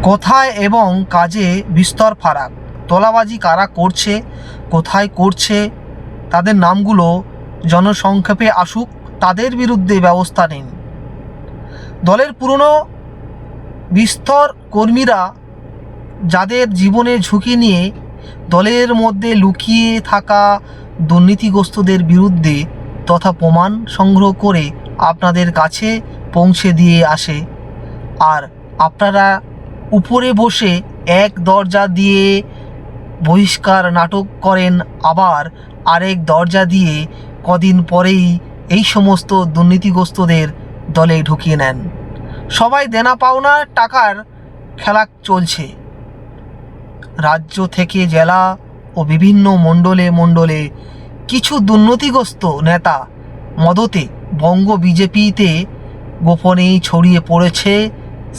কথায় এবং কাজে বিস্তর ফারাক। তোলাবাজি কারা করছে, কোথায় করছে, তাদের নামগুলো জনসংক্ষেপে আসুক, তাদের বিরুদ্ধে ব্যবস্থা নিন। দলের পুরনো বিস্তর কর্মীরা যাদের জীবনে ঝুঁকি নিয়ে দলের মধ্যে লুকিয়ে থাকা দুর্নীতিগ্রস্তদের বিরুদ্ধে তথা প্রমাণ সংগ্রহ করে আপনাদের কাছে পৌঁছে দিয়ে আসে, আর আপনারা উপরে বসে এক দরজা দিয়ে বহিষ্কার নাটক করেন, আবার আরেক দরজা দিয়ে কদিন পরেই এই সমস্ত দুর্নীতিগ্রস্তদের দলে ঢুকিয়ে নেন। সবাই দেনা পাওনার টাকার খেলা চলছে। রাজ্য থেকে জেলা ও বিভিন্ন মণ্ডলে মণ্ডলে কিছু দুর্নীতিগ্রস্ত নেতা মদতে বঙ্গ বিজেপিতে গোপনেই ছড়িয়ে পড়েছে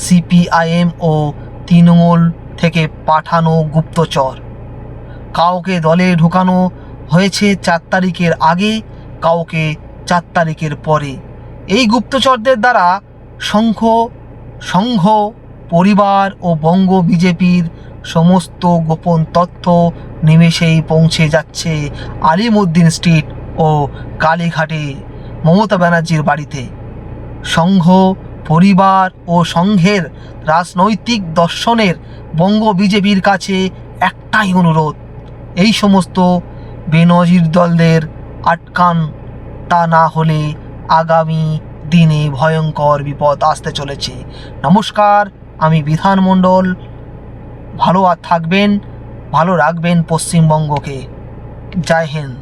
সিপিআইএম ও তৃণমূল থেকে পাঠানো গুপ্তচর। কাউকে দলে ঢুকানো হয়েছে 4 তারিখের আগে, কাউকে 4 তারিখের পরে। এই গুপ্তচরদের দ্বারা সংঘ পরিবার ও বঙ্গ বিজেপির সমস্ত গোপন তথ্য নিমেষেই পৌঁছে যাচ্ছে আলিমুদ্দিন স্ট্রিট ও কালীঘাটে মমতা ব্যানার্জির বাড়িতে। সংঘ পরিবার ও সংঘের রাজনৈতিক দর্শনের বঙ্গ বিজেপির কাছে একটাই অনুরোধ, এই সমস্ত বেনজির দলদের আটকান, তা না হলে আগামী দিনে ভয়ঙ্কর বিপদ আসতে চলেছে। নমস্কার, আমি বিধান মণ্ডল। ভালো থাকবেন, ভালো রাখবেন পশ্চিমবঙ্গকে। জয় হিন্দ।